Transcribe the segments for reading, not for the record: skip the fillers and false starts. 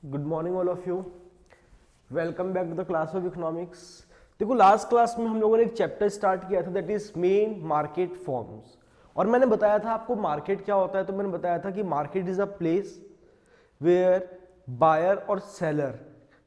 Good morning all of you. Welcome back to the class of economics. देखो last class में हम लोगों ने एक चैप्टर स्टार्ट किया था that is main market forms, और मैंने बताया था आपको मार्केट क्या होता है। तो मैंने बताया था कि market is a place where buyer और seller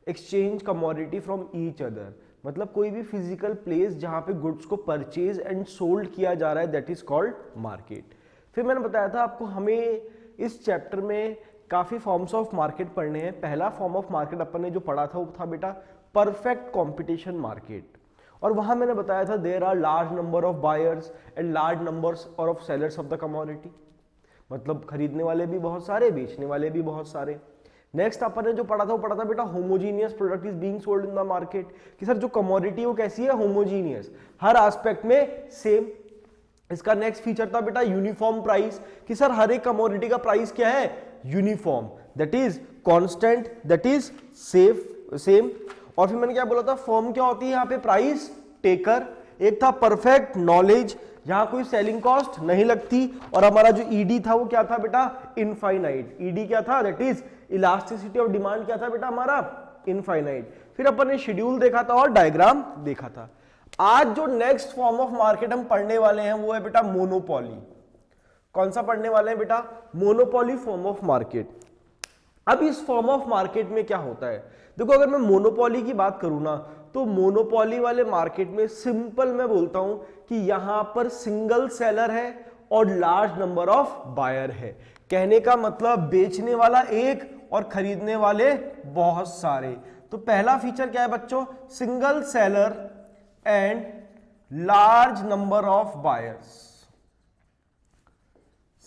exchange commodity from each other, मतलब कोई भी फिजिकल प्लेस जहां पे गुड्स को परचेज एंड सोल्ड किया जा रहा है, दैट इज कॉल्ड मार्केट। फिर मैंने बताया था आपको हमें इस चैप्टर में काफी फॉर्म्स ऑफ मार्केट पढ़ने हैं। पहला फॉर्म ऑफ मार्केट अपन ने जो पढ़ा था वो था बेटा परफेक्ट कंपटीशन मार्केट, और वहां मैंने बताया था there are large number of buyers and large numbers और of sellers of the commodity, मतलब खरीदने वाले भी बहुत सारे, बेचने वाले भी बहुत सारे। नेक्स्ट अपन ने जो पढ़ा था वो पढ़ा था बेटा homogeneous product is being sold in the market, कि सर जो कमोडिटी वो कैसी है, होमोजीनियस, हर एस्पेक्ट में सेम। इसका नेक्स्ट फीचर था बेटा यूनिफॉर्म प्राइस, कि सर हर एक कमोडिटी का प्राइस क्या है, uniform, that is constant, that is same. और फिर मैंने क्या बोला था, फर्म क्या होती है यहाँ पे, प्राइस टेकर। एक था परफेक्ट नॉलेज, जहां कोई सेलिंग कॉस्ट नहीं लगती, और हमारा जो ईडी था वो क्या था बेटा, इनफाइनाइट। ईडी क्या था, that is elasticity of demand, क्या था बेटा हमारा, इनफाइनाइट। फिर अपन ने शेड्यूल देखा था और डायग्राम देखा था। आज जो नेक्स्ट फॉर्म ऑफ मार्केट हम पढ़ने वाले हैं वो है बेटा मोनोपोली। कौन सा पढ़ने वाले हैं बेटा, मोनोपोली फॉर्म ऑफ मार्केट। अब इस फॉर्म ऑफ मार्केट में क्या होता है, देखो अगर मैं मोनोपोली की बात करूं ना, तो मोनोपोली वाले मार्केट में सिंपल मैं बोलता हूं कि यहां पर सिंगल सेलर है और लार्ज नंबर ऑफ बायर है। कहने का मतलब बेचने वाला एक और खरीदने वाले बहुत सारे। तो पहला फीचर क्या है बच्चों, single seller and large number of buyers.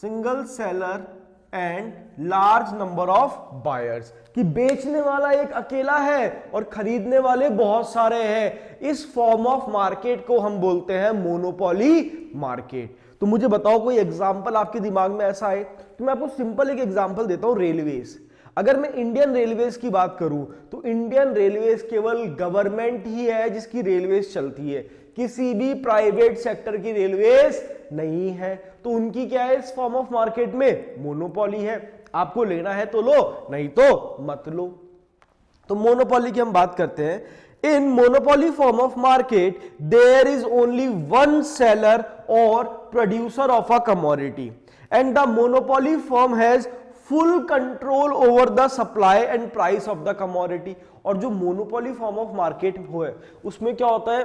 Single seller and large number of buyers, कि बेचने वाला एक अकेला है और खरीदने वाले बहुत सारे हैं। इस फॉर्म ऑफ मार्केट को हम बोलते हैं मोनोपोली मार्केट। तो मुझे बताओ कोई एग्जांपल आपके दिमाग में ऐसा है, तो मैं आपको सिंपल एक एग्जांपल देता हूं, रेलवेज। अगर मैं इंडियन रेलवेज की बात करूं तो इंडियन रेलवेज केवल गवर्नमेंट ही है जिसकी रेलवेज चलती है, किसी भी प्राइवेट सेक्टर की रेलवेज नहीं है। तो उनकी क्या है इस फॉर्म ऑफ मार्केट में, मोनोपोली है। आपको लेना है तो लो, नहीं तो मत लो। तो मोनोपोली की हम बात करते हैं। In monopoly form of market there is only one seller और producer of a commodity and the monopoly firm has full control over the supply and price of the commodity. और जो मोनोपोली फॉर्म ऑफ मार्केट है उसमें क्या होता है,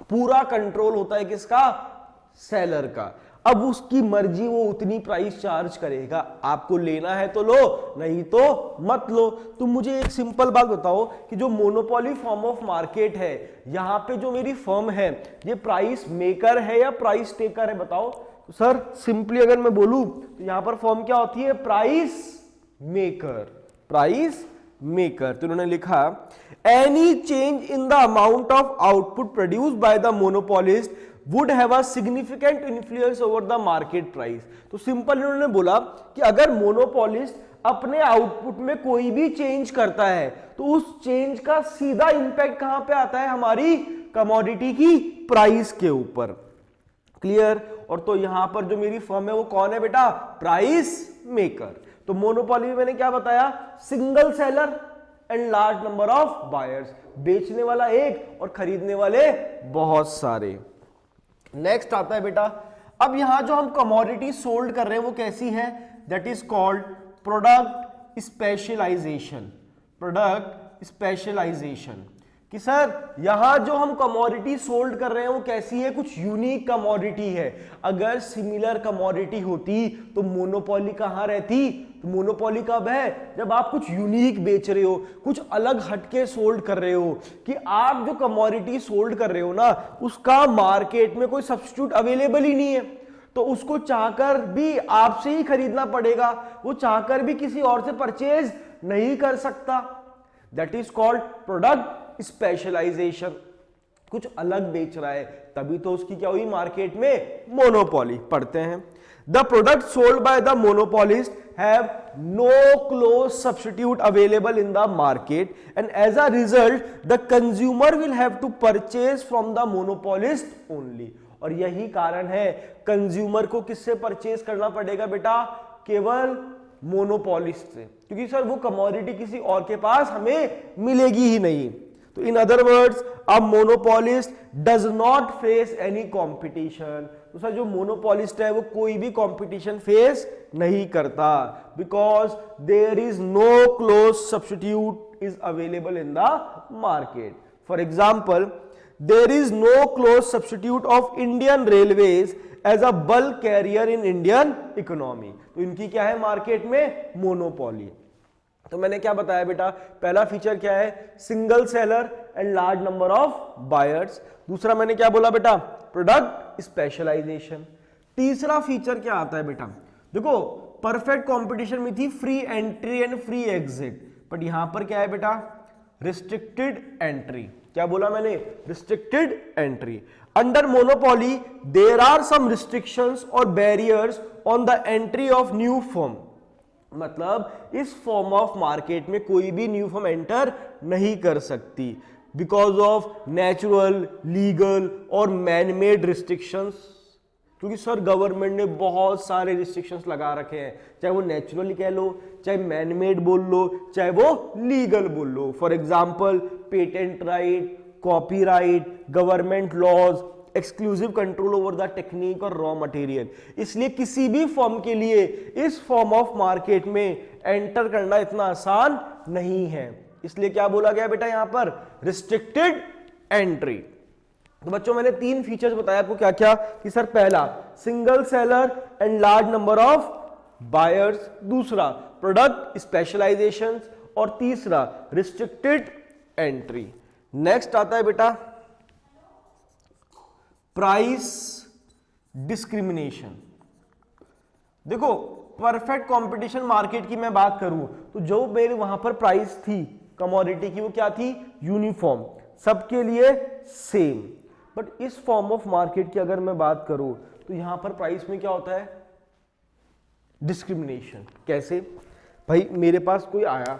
पूरा control होता है किसका, सेलर का। अब उसकी मर्जी, वो उतनी प्राइस चार्ज करेगा। आपको लेना है तो लो, नहीं तो मत लो। तो मुझे एक सिंपल बात बताओ कि जो मोनोपोली फॉर्म ऑफ मार्केट है, यहां पे जो मेरी फर्म है ये प्राइस मेकर है या प्राइस टेकर है, बताओ। तो सर सिंपली अगर मैं बोलूं तो यहां पर फर्म क्या होती है, प्राइस मेकर, प्राइस मेकर। तो उन्होंने लिखा any change in the amount of output produced by the monopolist would have a significant influence over the market price. तो सिंपल इन्होंने बोला कि अगर मोनोपोलिस्ट अपने आउटपुट में कोई भी चेंज करता है तो उस चेंज का सीधा इंपैक्ट कहां पे आता है, हमारी कमोडिटी की प्राइस के ऊपर। क्लियर। और तो यहां पर जो मेरी फर्म है वो कौन है बेटा, प्राइस मेकर। तो मोनोपोली में मैंने क्या बताया, single seller and large number of buyers, बेचने वाला एक और खरीदने वाले बहुत सारे। नेक्स्ट आता है बेटा, अब यहां जो हम कमोडिटी सोल्ड कर रहे हैं वो कैसी है, that is called product specialisation. Product specialisation, कि सर यहां जो हम कमोडिटी सोल्ड कर रहे हैं वो कैसी है, कुछ यूनिक कमोडिटी है। अगर सिमिलर कमोडिटी होती तो मोनोपोली कहां रहती, तो मोनोपोली कब है, जब आप कुछ यूनिक बेच रहे हो, कुछ अलग हटके सोल्ड कर रहे हो, कि आप जो कमोडिटी सोल्ड कर रहे हो ना उसका मार्केट में कोई सब्स्टिट्यूट अवेलेबल ही नहीं है, तो उसको चाहकर भी आपसे ही खरीदना पड़ेगा, वो चाहकर भी किसी और से परचेज नहीं कर सकता। That is called product specialisation. कुछ अलग बेच रहा है तभी तो उसकी क्या हुई, मार्केट में मोनोपोली। पढ़ते हैं, the product sold by the monopolist have no close substitute available in the market and as a result the consumer will have to purchase from the monopolist only. और यही कारण है कंज्यूमर को किससे purchase करना पड़ेगा बेटा, केवल मोनोपोलिस्ट से, क्योंकि सर वो कमोडिटी किसी और के पास हमें मिलेगी ही नहीं। तो in other words a monopolist does not face any competition. तो सर जो मोनोपोलिस्ट है वो कोई भी कंपटीशन फेस नहीं करता, because there is no close substitute is available in the market. For example, there is no close substitute of Indian Railways as a bulk carrier in Indian economy। तो इनकी क्या है मार्केट में? Monopoly. तो मैंने क्या बताया बेटा, पहला फीचर क्या है? Single seller and large number of buyers. दूसरा मैंने क्या बोला बेटा? Product specialisation. तीसरा फीचर क्या आता है बेटा? देखो परफेक्ट कंपटीशन में थी free entry and free exit, but यहां पर क्या है बेटा? Restricted entry. क्या बोला मैंने? Restricted entry. Under monopoly there are some restrictions और barriers on the entry of new firm. मतलब इस फॉर्म ऑफ मार्केट में कोई भी न्यू फर्म एंटर नहीं कर सकती बिकॉज ऑफ नेचुरल, लीगल और मैनमेड रिस्ट्रिक्शंस। क्योंकि सर गवर्नमेंट ने बहुत सारे रिस्ट्रिक्शंस लगा रखे हैं, चाहे वो नेचुरली कह लो, चाहे मैनमेड बोल लो, चाहे वो लीगल बोल लो। For example patent right, copyright, government laws, exclusive control over the technique और रॉ मटेरियल। इसलिए किसी भी फर्म के लिए इस फॉर्म ऑफ मार्केट में एंटर करना इतना आसान नहीं है। इसलिए क्या बोला गया बेटा यहां पर? Restricted entry. तो बच्चों मैंने तीन फीचर्स बताया आपको क्या क्या, कि सर पहला single seller and large number of buyers, दूसरा प्रोडक्ट स्पेशलाइजेशन और तीसरा रिस्ट्रिक्टेड एंट्री। नेक्स्ट आता है बेटा प्राइस डिस्क्रिमिनेशन। देखो परफेक्ट कंपटीशन मार्केट की मैं बात करूं तो जो मेरे वहां पर प्राइस थी कमोडिटी की वो क्या थी? यूनिफॉर्म, सबके लिए सेम। बट इस फॉर्म ऑफ मार्केट की अगर मैं बात करूं तो यहां पर प्राइस में क्या होता है? डिस्क्रिमिनेशन। कैसे? भाई मेरे पास कोई आया,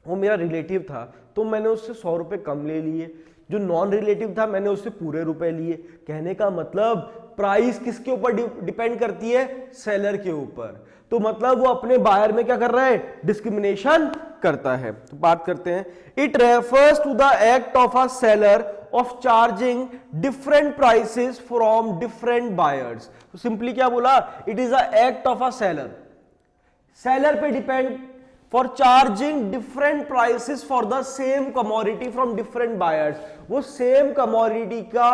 वो मेरा रिलेटिव था, तो मैंने उससे 100 रुपए कम ले लिए। जो नॉन रिलेटिव था मैंने उससे पूरे रुपए लिए। कहने का मतलब प्राइस किसके ऊपर डिपेंड करती है? सेलर के ऊपर। तो मतलब वो अपने बायर में क्या कर रहा है? डिस्क्रिमिनेशन करता है। तो बात करते हैं, it refers to the act of a seller of charging different prices from different buyers. तो सिंपली क्या बोला? It is a act of a seller, seller पे depend for charging different prices for the same commodity from different buyers. वो same commodity का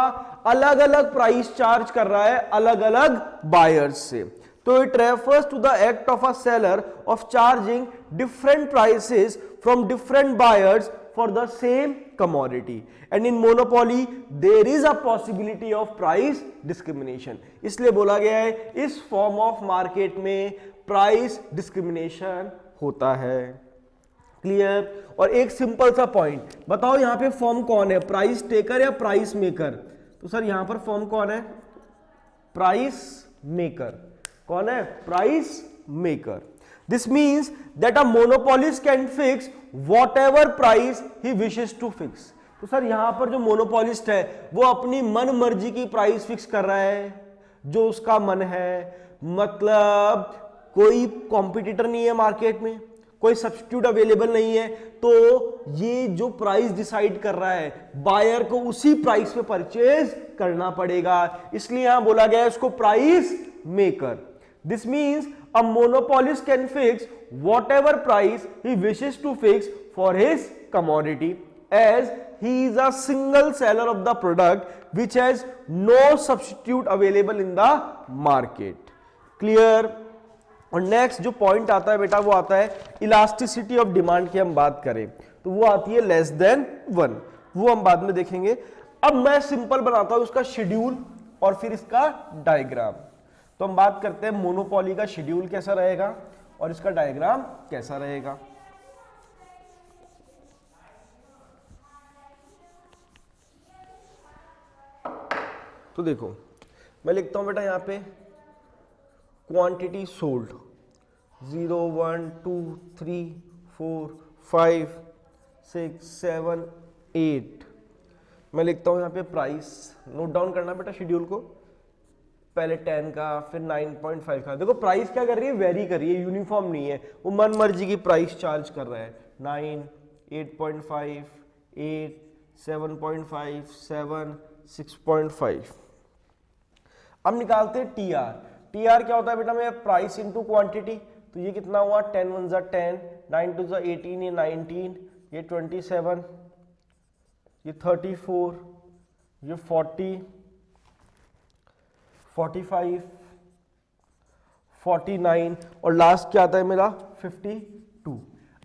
अलग अलग price charge कर रहा है अलग अलग बायर्स से। तो it refers to the act of a seller of charging different prices from different buyers for the same commodity. And in monopoly there is a possibility of price discrimination. इसलिए बोला गया है इस फॉर्म ऑफ मार्केट में price discrimination होता है। Clear? और एक सिंपल सा पॉइंट बताओ, यहां पे फॉर्म कौन है? प्राइस टेकर या प्राइस मेकर? तो सर यहां पर फॉर्म कौन है? Price maker. कौन है? Price maker. This means that a monopolist can fix whatever price he wishes to fix. तो सर यहां पर जो मोनोपोलिस्ट है वो अपनी मन मर्जी की प्राइस फिक्स कर रहा है, जो उसका मन है। मतलब कोई कॉम्पिटिटर नहीं है मार्केट में, कोई सब्स्टिट्यूट अवेलेबल नहीं है, तो ये जो प्राइस डिसाइड कर रहा है बायर को उसी प्राइस पे परचेज करना पड़ेगा। इसलिए यहां बोला गया है इसको price maker. This means a monopolist can fix whatever price he wishes to fix for his commodity as he is a single seller of the product which has no substitute available in the market. Clear? और next जो point आता है बेटा वो आता है elasticity of demand की हम बात करें तो वो आती है लेस देन 1, वो हम बाद में देखेंगे। अब मैं सिंपल बनाता हूं उसका शेड्यूल और फिर इसका डायग्राम। तो हम बात करते हैं मोनोपोली का शेड्यूल कैसा रहेगा और इसका डायग्राम कैसा रहेगा। तो देखो मैं लिखता हूं बेटा यहां पे क्वांटिटी सोल्ड 0 1 2 3 4 5 6 7 8। मैं लिखता हूं यहां पे प्राइस, नोट डाउन करना बेटा शेड्यूल को। पहले 10 का फिर 9.5 का। देखो प्राइस क्या कर रही है, वेरी कर रही है, यूनिफॉर्म नहीं है, वो मन मर्जी की प्राइस चार्ज कर रहा है। 9, 8.5, 8, 7.5, 7, 6.5। अब निकालते हैं टीआर। टीआर क्या होता है बेटा, मेरा प्राइस इनटू क्वांटिटी। तो ये कितना हुआ, 10 1 जा 10, 9 2 जा 18, ये 19, ये 27, ये 34, ये 40, 45, 49 और लास्ट क्या आता है मेरा 52।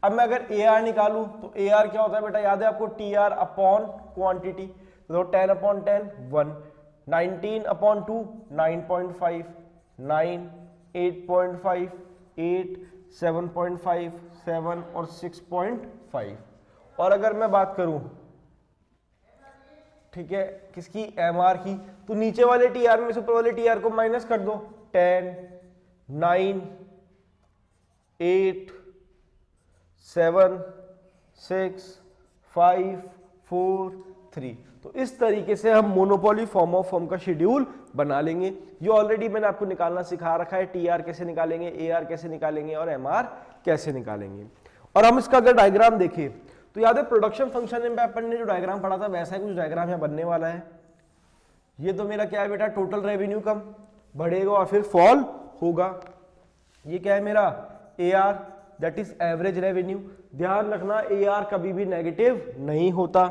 अब मैं अगर AR निकालूं तो AR क्या होता है बेटा, याद है आपको, TR अपॉन क्वांटिटी। तो 10 अपॉन 10 1, 19 अपॉन 2 9.5, 9, 8.5, 8, 7.5, 7 और 6.5। और अगर मैं बात करूं, ठीक है, किसकी, MR की, तो नीचे वाले TR में से ऊपर वाले TR को माइनस कर दो। 10, 9, 8, 7, 6, 5, 4, 3। तो इस तरीके से हम मोनोपोली फॉर्म ऑफ फॉर्म का शेड्यूल बना लेंगे। ये ऑलरेडी मैंने आपको निकालना सिखा रखा है, TR कैसे निकालेंगे, AR कैसे निकालेंगे और MR कैसे निकालेंगे। और हम इसका अगर डायग्राम देखें तो याद है प्रोडक्शन फंक्शन में अपन ने जो डायग्राम पढ़ा था वैसा ही कुछ डायग्राम यहाँ बनने वाला है। ये तो मेरा क्या है बेटा, टोटल रेवेन्यू कम बढ़ेगा और फिर फॉल होगा। ये क्या है मेरा AR, that is average revenue. ध्यान रखना AR कभी भी नेगेटिव नहीं होता।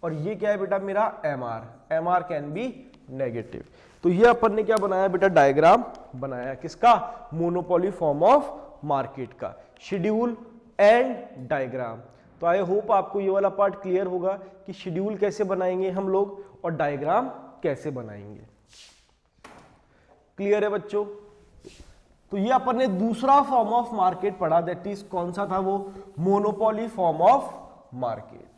और ये क्या है बेटा मेरा MR, MR can be negative. तो ये अपन ने क्या बनाया बेटा, डायग्राम बनाया किसका, मोनोपोली फॉर्म ऑफ मार्केट का, शेड्यूल एंड डायग्राम। तो आई होप आपको ये वाला पार्ट क्लियर होगा कि शेड्यूल कैसे बनाएंगे हम लोग और डायग्राम कैसे बनाएंगे। क्लियर है बच्चों। तो ये अपन ने दूसरा फॉर्म ऑफ मार्केट पढ़ा, दैट इज कौन सा था वो, मोनोपोली फॉर्म ऑफ मार्केट।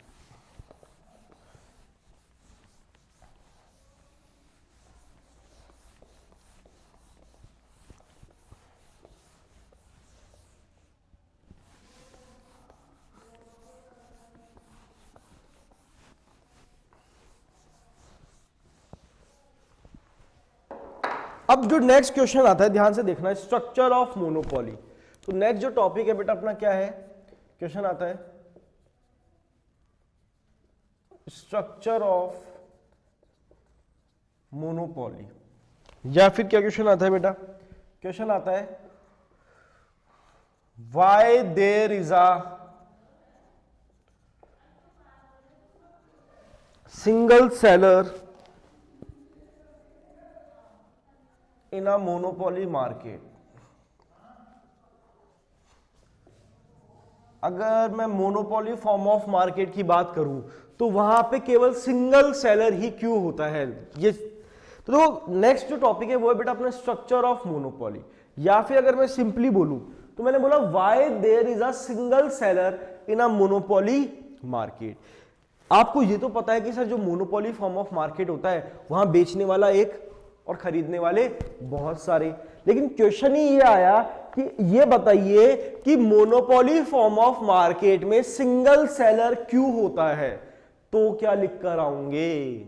अब जो नेक्स्ट क्वेश्चन आता है ध्यान से देखना, स्ट्रक्चर ऑफ मोनोपोली। तो नेक्स्ट जो टॉपिक है बेटा अपना क्या है, क्वेश्चन आता है स्ट्रक्चर ऑफ मोनोपोली। या फिर क्या क्वेश्चन आता है बेटा, क्वेश्चन आता है why there is a single seller in a monopoly market. अगर मैं मोनोपोली फॉर्म ऑफ मार्केट की बात करूं तो वहां पे केवल सिंगल सेलर ही क्यों होता है। ये तो नेक्स्ट जो टॉपिक है वो है बेटा अपना स्ट्रक्चर ऑफ मोनोपोली। या फिर अगर मैं सिंपली बोलूं तो मैंने बोला why there is a single seller in a monopoly market. आपको ये तो पता है कि सर जो मोनोपोली फॉर्म ऑफ मार्केट होता है वहां बेचने वाला एक और खरीदने वाले बहुत सारे, लेकिन क्वेश्चन ही ये आया कि ये बताइए कि मोनोपोली फॉर्म ऑफ मार्केट में सिंगल सेलर क्यों होता है। तो क्या लिख कर आऊंगे,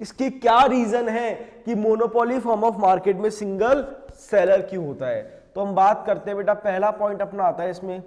इसके क्या रीजन है कि मोनोपोली फॉर्म ऑफ मार्केट में सिंगल सेलर क्यों होता है। तो हम बात करते हैं बेटा, पहला पॉइंट अपना आता है इसमें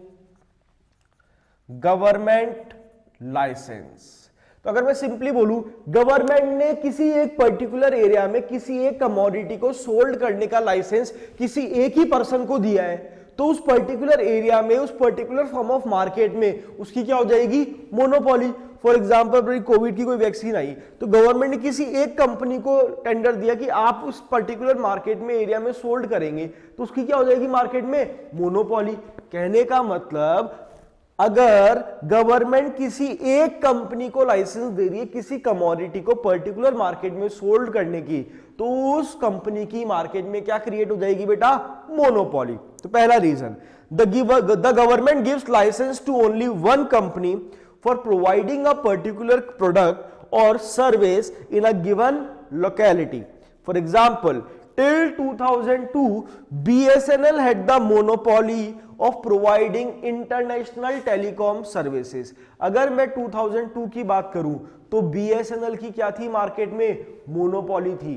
गवर्नमेंट लाइसेंस। तो अगर मैं सिंपली बोलूं गवर्नमेंट ने किसी एक पर्टिकुलर एरिया में किसी एक कमोडिटी को सोल्ड करने का लाइसेंस किसी एक ही पर्सन को दिया है, तो उस पर्टिकुलर एरिया में उस पर्टिकुलर फॉर्म ऑफ मार्केट में उसकी क्या हो जाएगी, मोनोपोली। फॉर एग्जांपल कोविड की कोई वैक्सीन आई तो गवर्नमेंट ने किसी एक कंपनी को टेंडर दिया कि आप उस पर्टिकुलर मार्केट में एरिया में सोल्ड करेंगे, तो उसकी क्या हो जाएगी मार्केट में, मोनोपोली। कहने का मतलब अगर गवर्नमेंट किसी एक कंपनी को लाइसेंस दे रही है किसी कमोडिटी को पर्टिकुलर मार्केट में सोल्ड करने की, तो उस कंपनी की मार्केट में क्या क्रिएट हो जाएगी बेटा, मोनोपोली। तो पहला reason, the government gives license to only one company for providing a particular product और service in a given locality. For example till 2002 BSNL had the monopoly of providing international telecom services। अगर मैं 2002 की बात करूं तो BSNL की क्या थी मार्केट में, मोनोपोली थी।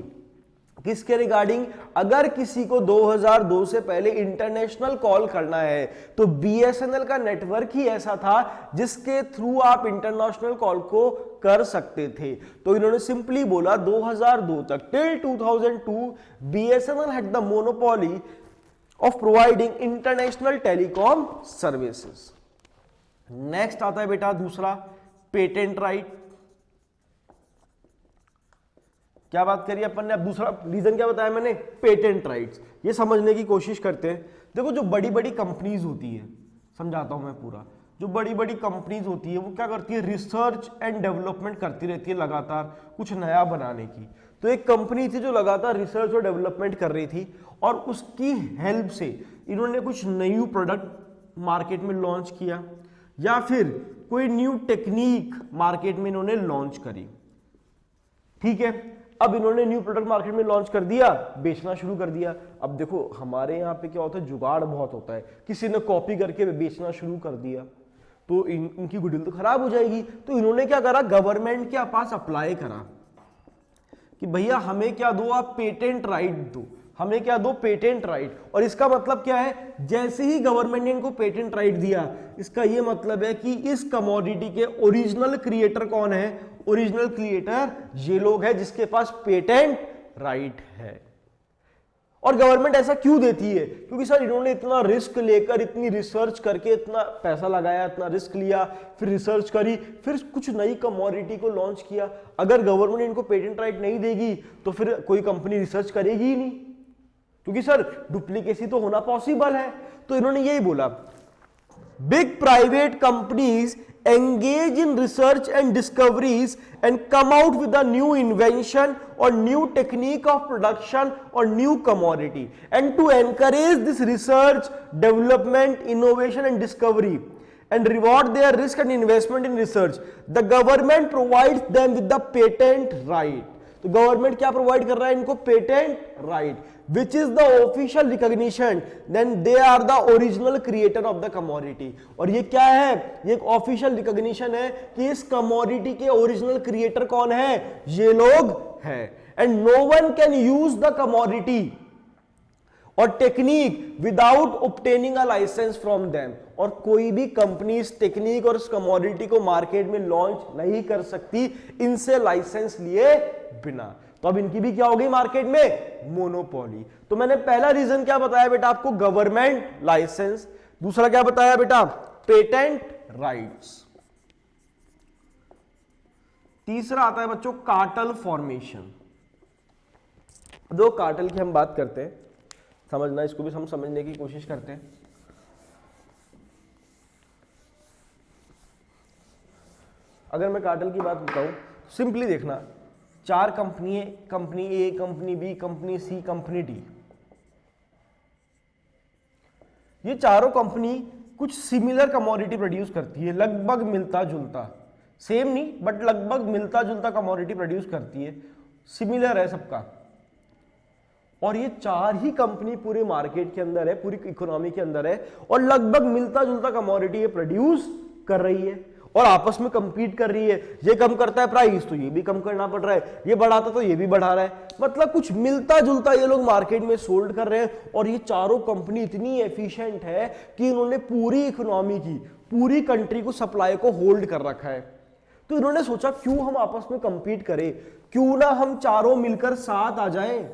किसके रिगार्डिंग? अगर किसी को 2002 से पहले इंटरनेशनल कॉल करना है तो बीएसएनएल का नेटवर्क ही ऐसा था जिसके थ्रू आप इंटरनेशनल कॉल को कर सकते थे। तो इन्होंने सिंपली बोला 2002 तक, till 2002 BSNL had the monopoly of providing international telecom services. Next आता है बेटा दूसरा, पेटेंट राइट। क्या बात करिए अपन ने? अब दूसरा रीजन क्या बताया मैंने? Patent rights. ये समझने की कोशिश करते हैं। देखो जो बड़ी बड़ी कंपनीज होती है, समझाता हूं मैं पूरा, जो बड़ी बड़ी कंपनीज होती है वो क्या करती है? रिसर्च एंड डेवलपमेंट करती रहती है लगातार कुछ नया बनाने की। तो एक कंपनी थी जो लगातार रिसर्च और डेवलपमेंट कर रही थी और उसकी हेल्प से इन्होंने कुछ न्यू प्रोडक्ट मार्केट में लॉन्च किया या फिर कोई न्यू टेक्निक मार्केट में इन्होंने लॉन्च करी। ठीक है, अब इन्होंने न्यू प्रोडक्ट मार्केट में लॉन्च कर दिया, बेचना शुरू कर दिया। अब देखो हमारे यहाँ पे क्या होता है, जुगाड़ बहुत होता है, किसी ने कॉपी करके बेचना शुरू कर दिया तो इनकी गुडविल तो खराब हो जाएगी। तो इन्होंने क्या करा, गवर्नमेंट के पास अप्लाई करा कि भैया हमें क्या दो, आप पेटेंट राइट दो, हमें क्या दो, पेटेंट राइट। और इसका मतलब क्या है, जैसे ही गवर्नमेंट ने इनको पेटेंट राइट दिया, इसका ये मतलब है कि इस कमोडिटी के ओरिजिनल क्रिएटर कौन है? ओरिजिनल क्रिएटर ये लोग हैं जिसके पास पेटेंट राइट है। और गवर्नमेंट ऐसा क्यों देती है? क्योंकि सर इन्होंने इतना रिस्क लेकर, इतनी रिसर्च करके, इतना पैसा लगाया, इतना रिस्क लिया, फिर रिसर्च करी, फिर कुछ नई कमोडिटी को लॉन्च किया। अगर गवर्नमेंट इनको पेटेंट राइट नहीं देगी तो फिर कोई कंपनी रिसर्च करेगी ही नहीं, क्योंकि सर डुप्लीकेसी तो होना पॉसिबल है। तो इन्होंने यही बोला, big private companies engage in research and discoveries and come out with a new invention or new technique of production or new commodity, and to encourage this research, development, innovation and discovery and reward their risk and investment in research, the government provides them with the patent right. तो government क्या provide कर रहा है इनको? Patent right, which is the official recognition then they are the original creator of the commodity। और ये क्या है? ये एक ऑफिशियल रिकॉग्निशन है कि इस कमोडिटी के ओरिजिनल क्रिएटर कौन है? ये लोग हैं। And no one can use the commodity और technique without obtaining a license from them. और कोई भी कंपनी इस टेक्निक और इस कमोडिटी को मार्केट में लॉन्च नहीं कर सकती इनसे लाइसेंस लिए बिना। तो अब इनकी भी क्या हो गई मार्केट में? मोनोपोली। तो मैंने पहला रीजन क्या बताया बेटा आपको? Government licence. दूसरा क्या बताया बेटा? Patent rights. तीसरा आता है बच्चों कार्टेल फॉर्मेशन। दो कार्टेल की हम बात करते हैं, समझना, इसको भी हम समझने की कोशिश करते हैं। अगर मैं कार्टेल की बात बताऊं, सिंपली देखना, चार कंपनी, कंपनी ए, कंपनी बी, कंपनी सी, कंपनी डी। ये चारों कंपनी कुछ सिमिलर कमोडिटी प्रोड्यूस करती है, लगभग मिलता जुलता, सेम नहीं बट लगभग मिलता जुलता कमोडिटी प्रोड्यूस करती है, सिमिलर है सबका। और ये चार ही कंपनी पूरे मार्केट के अंदर है, पूरी इकोनॉमी के अंदर है, और लगभग मिलता जुलता कमोडिटी ये प्रोड्यूस कर रही है और आपस में कंपीट कर रही है। ये कम करता है प्राइस तो ये भी कम करना पड़ रहा है, ये बढ़ाता तो ये भी बढ़ा रहा है, मतलब कुछ मिलता जुलता ये लोग मार्केट में सोल्ड कर रहे हैं। और ये चारों कंपनी इतनी एफिशिएंट है कि इन्होंने पूरी इकोनॉमी की, पूरी कंट्री को सप्लाई को होल्ड कर रखा है। तो इन्होंने सोचा क्यों हम आपस में कंपीट करें, क्यों ना हम चारों मिलकर साथ आ जाएं,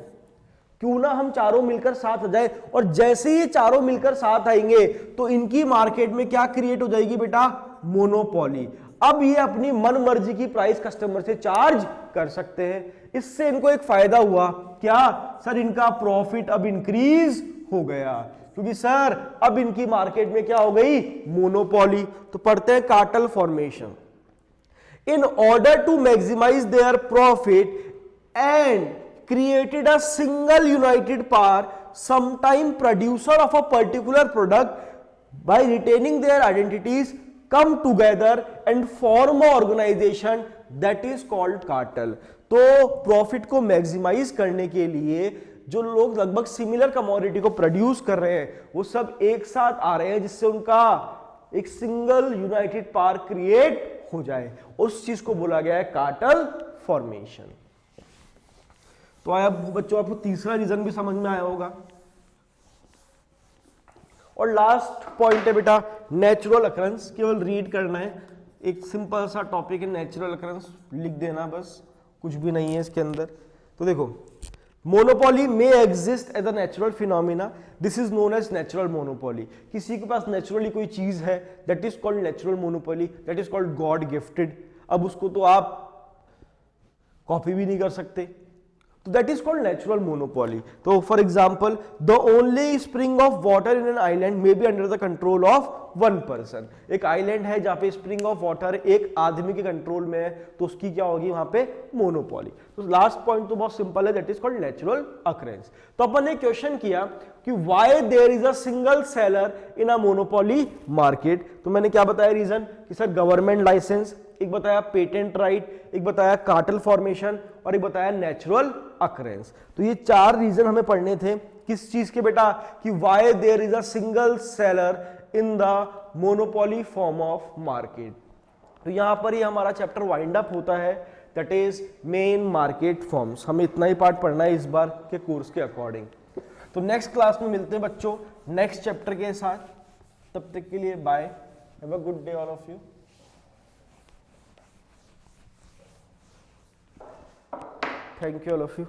क्यों ना हम चारों मिलकर साथ आ जाए। और जैसे ये चारों मिलकर साथ आएंगे तो इनकी मार्केट में क्या क्रिएट हो जाएगी बेटा? मोनोपोली। अब ये अपनी मन मर्जी की प्राइस कस्टमर से चार्ज कर सकते हैं। इससे इनको एक फायदा हुआ, क्या सर? इनका प्रॉफिट अब इंक्रीज हो गया, क्योंकि सर अब इनकी मार्केट में क्या हो गई? मोनोपोली। तो पढ़ते हैं cartel formation. In order to maximise their profit and created a single united power, sometime producer of a particular product, by retaining their identities, come together and form a organization that is called cartel। तो profit को maximise करने के लिए जो लोग लगभग similar commodity को produce कर रहे हैं वो सब एक साथ आ रहे हैं, जिससे उनका एक सिंगल यूनाइटेड पावर क्रिएट हो जाए। उस चीज को बोला गया है कार्टेल फॉर्मेशन। तो आया बच्चों, आपको तीसरा रीजन भी समझ में आया होगा। और लास्ट पॉइंट है बेटा नेचुरल अकरेंस, केवल रीड करना है, एक सिंपल सा टॉपिक है नेचुरल अकरेंस, लिख देना बस, कुछ भी नहीं है इसके अंदर। तो देखो, monopoly may exist as a natural phenomena, this is known as natural monopoly. किसी के पास नेचुरली कोई चीज है, that is called natural monopoly, that is called god gifted. अब उसको तो आप कॉपी भी नहीं कर सकते, तो that is called natural monopoly. तो for example, the only spring of water in an island may be under the control of one person. एक आइलैंड है जहां पे स्प्रिंग ऑफ वाटर एक आदमी के कंट्रोल में है, तो उसकी क्या होगी वहां पे, मोनोपोली। तो लास्ट पॉइंट तो बहुत सिंपल है, that is called natural occurrence. तो अपन ने क्वेश्चन किया कि why there is a single seller in a monopoly market. तो मैंने क्या बताया रीजन कि सर गवर्नमेंट लाइसेंस, एक बताया पेटेंट राइट, एक बताया कार्टेल फॉर्मेशन, और एक बताया नेचुरल अकरेंस। तो ये 4 रीजन हमें पढ़ने थे किस चीज के बेटा, कि why there is a single seller in the monopoly form of market. तो यहां पर ही हमारा चैप्टर वाइंड अप होता है, that is main market forms. हमें इतना ही पार्ट पढ़ना है इस बार के कोर्स के अकॉर्डिंग। तो नेक्स्ट क्लास में मिलते हैं बच्चों नेक्स्ट चैप्टर के साथ, तब तक के लिए bye, have a good day all of you. Thank you all of you.